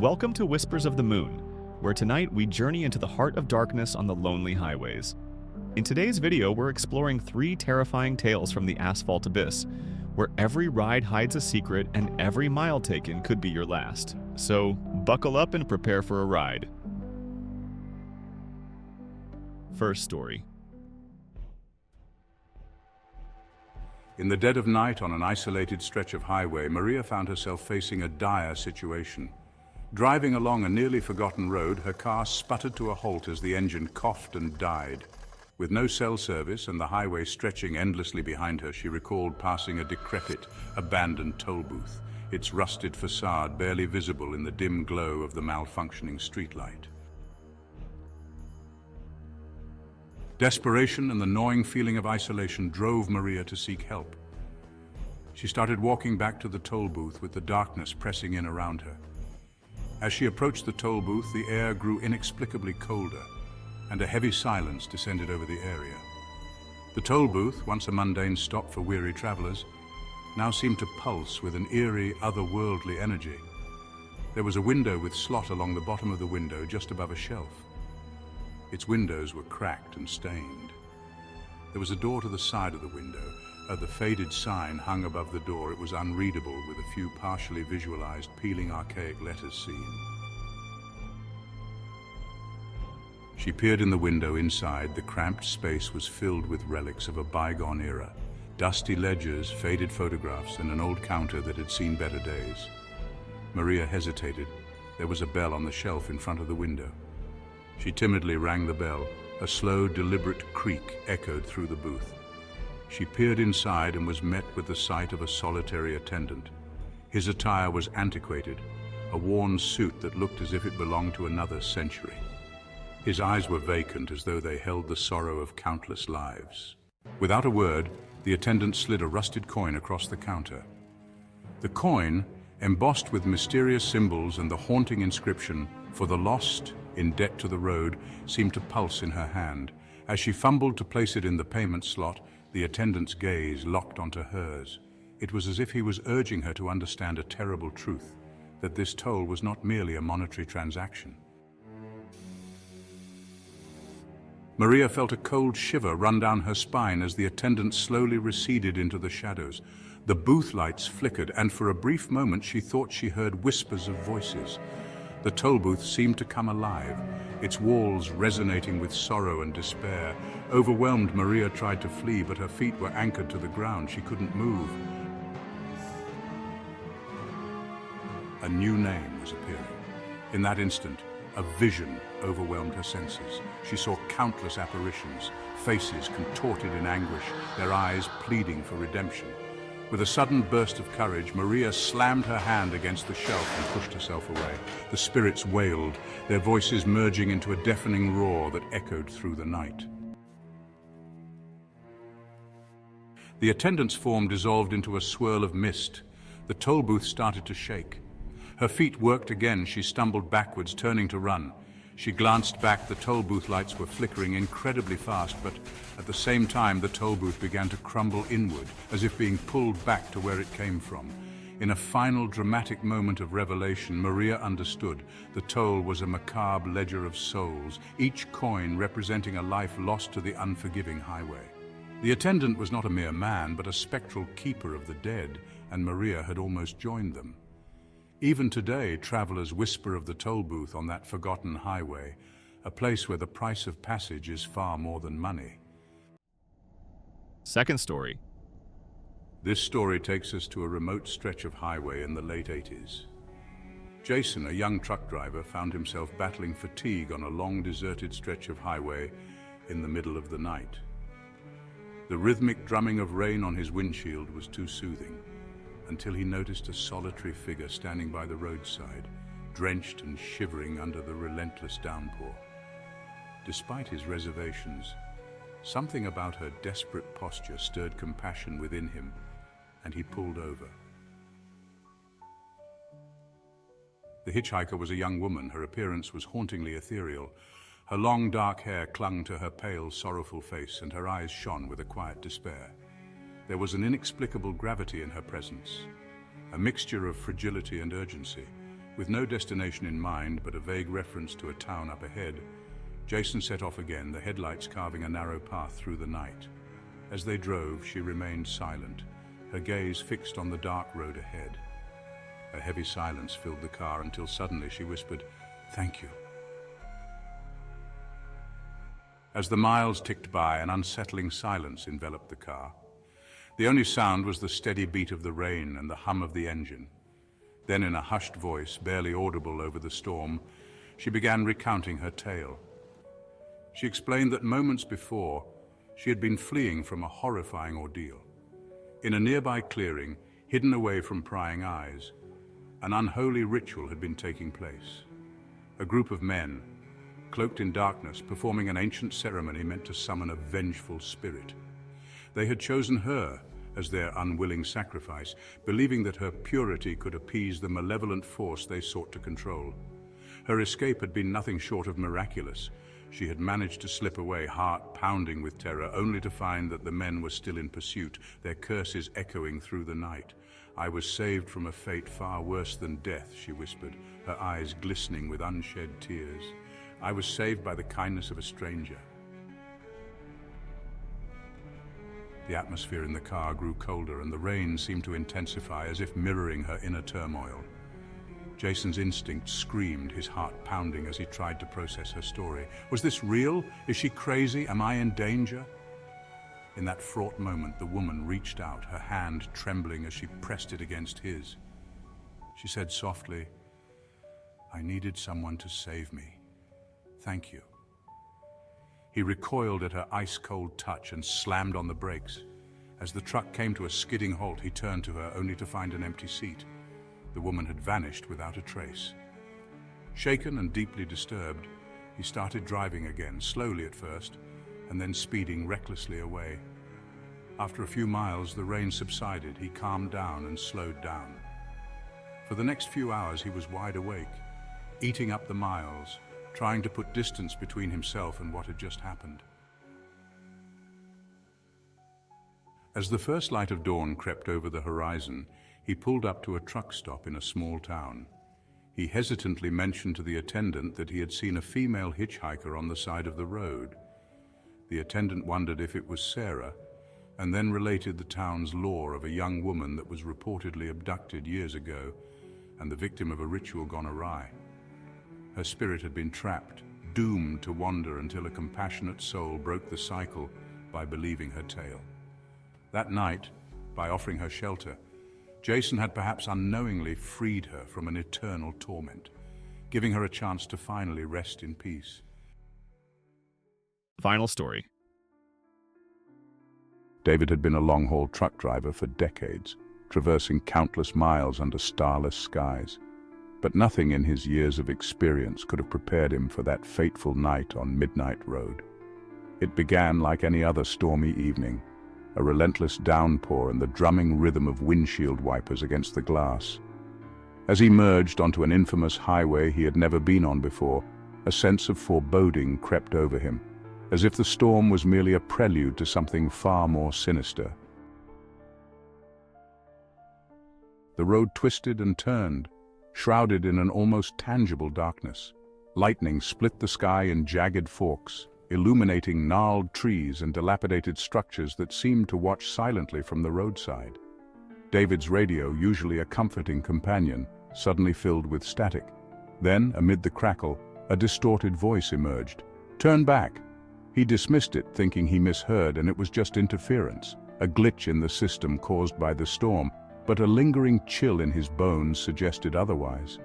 Welcome to Whispers of the Moon, where tonight we journey into the heart of darkness on the lonely highways. In today's video, we're exploring 3 terrifying tales from the asphalt abyss, where every ride hides a secret and every mile taken could be your last. So, buckle up and prepare for a ride. First story. In the dead of night on an isolated stretch of highway, Maria found herself facing a dire situation. Driving along a nearly forgotten road, her car sputtered to a halt as the engine coughed and died. With no cell service and the highway stretching endlessly behind her, she recalled passing a decrepit, abandoned toll booth, its rusted facade barely visible in the dim glow of the malfunctioning streetlight. Desperation and the gnawing feeling of isolation drove Maria to seek help. She started walking back to the toll booth with the darkness pressing in around her. As she approached the toll booth, the air grew inexplicably colder, and a heavy silence descended over the area. The toll booth, once a mundane stop for weary travelers, now seemed to pulse with an eerie, otherworldly energy. There was a window with slot along the bottom of the window just above a shelf. Its windows were cracked and stained. There was a door to the side of the window. The faded sign hung above the door. It was unreadable, with a few partially visualized, peeling archaic letters seen. She peered in the window. Inside, the cramped space was filled with relics of a bygone era. Dusty ledgers, faded photographs, and an old counter that had seen better days. Maria hesitated. There was a bell on the shelf in front of the window. She timidly rang the bell. A slow, deliberate creak echoed through the booth. She peered inside and was met with the sight of a solitary attendant. His attire was antiquated, a worn suit that looked as if it belonged to another century. His eyes were vacant, as though they held the sorrow of countless lives. Without a word, the attendant slid a rusted coin across the counter. The coin, embossed with mysterious symbols and the haunting inscription, "For the lost, in debt to the road," seemed to pulse in her hand. As she fumbled to place it in the payment slot, the attendant's gaze locked onto hers. It was as if he was urging her to understand a terrible truth, that this toll was not merely a monetary transaction. Maria felt a cold shiver run down her spine as the attendant slowly receded into the shadows. The booth lights flickered, and for a brief moment she thought she heard whispers of voices. The toll booth seemed to come alive, its walls resonating with sorrow and despair. Overwhelmed, Maria tried to flee, but her feet were anchored to the ground. She couldn't move. A new name was appearing. In that instant, a vision overwhelmed her senses. She saw countless apparitions, faces contorted in anguish, their eyes pleading for redemption. With a sudden burst of courage, Maria slammed her hand against the shelf and pushed herself away. The spirits wailed, their voices merging into a deafening roar that echoed through the night. The attendant's form dissolved into a swirl of mist. The toll booth started to shake. Her feet worked again. She stumbled backwards, turning to run. She glanced back. The toll booth lights were flickering incredibly fast, but at the same time the toll booth began to crumble inward, as if being pulled back to where it came from. In a final dramatic moment of revelation, Maria understood. The toll was a macabre ledger of souls, each coin representing a life lost to the unforgiving highway. The attendant was not a mere man, but a spectral keeper of the dead, and Maria had almost joined them. Even today, travelers whisper of the toll booth on that forgotten highway, a place where the price of passage is far more than money. Second story. This story takes us to a remote stretch of highway in the late 80s. Jason, a young truck driver, found himself battling fatigue on a long, deserted stretch of highway in the middle of the night. The rhythmic drumming of rain on his windshield was too soothing, until he noticed a solitary figure standing by the roadside, drenched and shivering under the relentless downpour. Despite his reservations, something about her desperate posture stirred compassion within him, and he pulled over. The hitchhiker was a young woman. Her appearance was hauntingly ethereal. Her long dark hair clung to her pale, sorrowful face, and her eyes shone with a quiet despair. There was an inexplicable gravity in her presence, a mixture of fragility and urgency. With no destination in mind but a vague reference to a town up ahead, Jason set off again, the headlights carving a narrow path through the night. As they drove, she remained silent, her gaze fixed on the dark road ahead. A heavy silence filled the car until suddenly she whispered, "Thank you." As the miles ticked by, an unsettling silence enveloped the car. The only sound was the steady beat of the rain and the hum of the engine. Then, in a hushed voice, barely audible over the storm, she began recounting her tale. She explained that moments before, she had been fleeing from a horrifying ordeal. In a nearby clearing, hidden away from prying eyes, an unholy ritual had been taking place. A group of men, cloaked in darkness, performing an ancient ceremony meant to summon a vengeful spirit. They had chosen her as their unwilling sacrifice, believing that her purity could appease the malevolent force they sought to control. Her escape had been nothing short of miraculous. She had managed to slip away, heart pounding with terror, only to find that the men were still in pursuit, their curses echoing through the night. "I was saved from a fate far worse than death," she whispered, her eyes glistening with unshed tears. "I was saved by the kindness of a stranger." The atmosphere in the car grew colder and the rain seemed to intensify, as if mirroring her inner turmoil. Jason's instinct screamed, his heart pounding as he tried to process her story. Was this real? Is she crazy? Am I in danger? In that fraught moment, the woman reached out, her hand trembling as she pressed it against his. She said softly, "I needed someone to save me. Thank you." He recoiled at her ice-cold touch and slammed on the brakes. As the truck came to a skidding halt, he turned to her, only to find an empty seat. The woman had vanished without a trace. Shaken and deeply disturbed, he started driving again, slowly at first, and then speeding recklessly away. After a few miles, the rain subsided. He calmed down and slowed down. For the next few hours, he was wide awake, eating up the miles, trying to put distance between himself and what had just happened. As the first light of dawn crept over the horizon, he pulled up to a truck stop in a small town. He hesitantly mentioned to the attendant that he had seen a female hitchhiker on the side of the road. The attendant wondered if it was Sarah, and then related the town's lore of a young woman that was reportedly abducted years ago and the victim of a ritual gone awry. Her spirit had been trapped, doomed to wander until a compassionate soul broke the cycle by believing her tale. That night, by offering her shelter, Jason had perhaps unknowingly freed her from an eternal torment, giving her a chance to finally rest in peace. Final story. David had been a long-haul truck driver for decades, traversing countless miles under starless skies. But nothing in his years of experience could have prepared him for that fateful night on Midnight Road. It began like any other stormy evening, a relentless downpour and the drumming rhythm of windshield wipers against the glass. As he merged onto an infamous highway he had never been on before, a sense of foreboding crept over him, as if the storm was merely a prelude to something far more sinister. The road twisted and turned, shrouded in an almost tangible darkness. Lightning split the sky in jagged forks, illuminating gnarled trees and dilapidated structures that seemed to watch silently from the roadside. David's radio, usually a comforting companion, suddenly filled with static. Then, amid the crackle, a distorted voice emerged. "Turn back!" He dismissed it, thinking he misheard, and it was just interference, a glitch in the system caused by the storm, but a lingering chill in his bones suggested otherwise.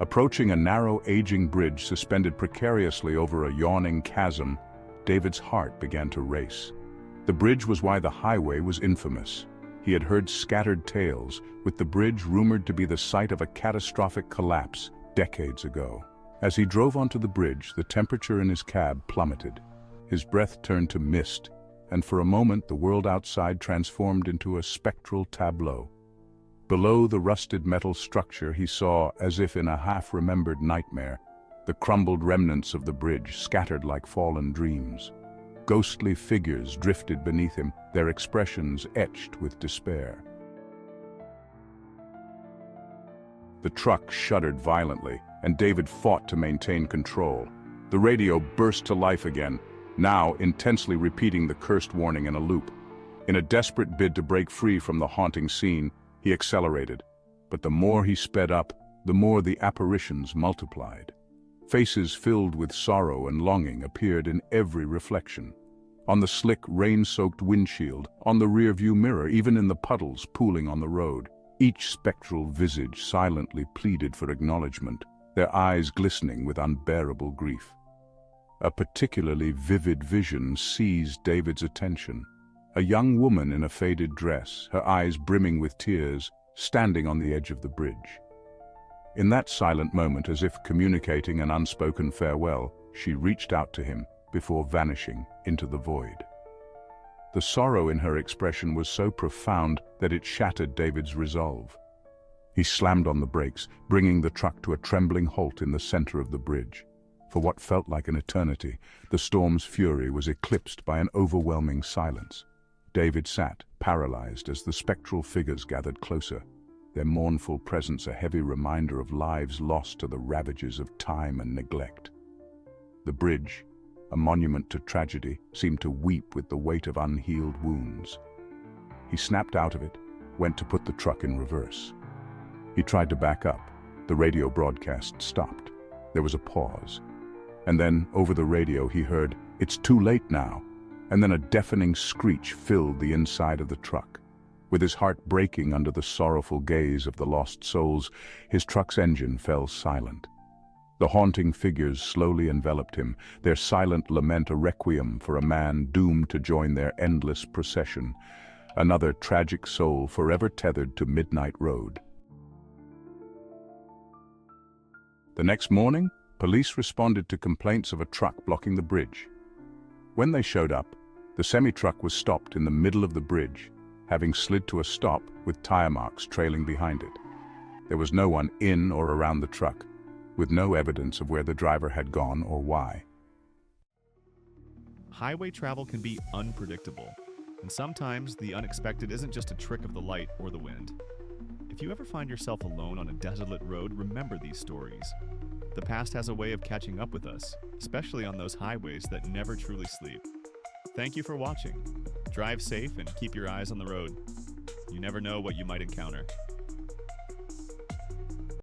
Approaching a narrow, aging bridge suspended precariously over a yawning chasm, David's heart began to race. The bridge was why the highway was infamous. He had heard scattered tales, with the bridge rumored to be the site of a catastrophic collapse decades ago. As he drove onto the bridge, the temperature in his cab plummeted. His breath turned to mist, and for a moment the world outside transformed into a spectral tableau. Below the rusted metal structure he saw, as if in a half-remembered nightmare, the crumbled remnants of the bridge scattered like fallen dreams. Ghostly figures drifted beneath him, their expressions etched with despair. The truck shuddered violently, and David fought to maintain control. The radio burst to life again, now intensely repeating the cursed warning in a loop. In a desperate bid to break free from the haunting scene, he accelerated. But the more he sped up, the more the apparitions multiplied. Faces filled with sorrow and longing appeared in every reflection. On the slick, rain-soaked windshield, on the rear-view mirror, even in the puddles pooling on the road. Each spectral visage silently pleaded for acknowledgement, their eyes glistening with unbearable grief. A particularly vivid vision seized David's attention. A young woman in a faded dress, her eyes brimming with tears, standing on the edge of the bridge. In that silent moment, as if communicating an unspoken farewell, she reached out to him before vanishing into the void. The sorrow in her expression was so profound that it shattered David's resolve. He slammed on the brakes, bringing the truck to a trembling halt in the center of the bridge. For what felt like an eternity, the storm's fury was eclipsed by an overwhelming silence. David sat, paralyzed, as the spectral figures gathered closer, their mournful presence a heavy reminder of lives lost to the ravages of time and neglect. The bridge, a monument to tragedy, seemed to weep with the weight of unhealed wounds. He snapped out of it, went to put the truck in reverse. He tried to back up. The radio broadcast stopped. There was a pause. And then, over the radio, he heard, "It's too late now." And then a deafening screech filled the inside of the truck. With his heart breaking under the sorrowful gaze of the lost souls, his truck's engine fell silent. The haunting figures slowly enveloped him, their silent lament a requiem for a man doomed to join their endless procession, another tragic soul forever tethered to Midnight Road. The next morning, police responded to complaints of a truck blocking the bridge. When they showed up, the semi-truck was stopped in the middle of the bridge, having slid to a stop with tire marks trailing behind it. There was no one in or around the truck, with no evidence of where the driver had gone or why. Highway travel can be unpredictable, and sometimes the unexpected isn't just a trick of the light or the wind. If you ever find yourself alone on a desolate road, remember these stories. The past has a way of catching up with us, especially on those highways that never truly sleep. Thank you for watching. Drive safe and keep your eyes on the road. You never know what you might encounter.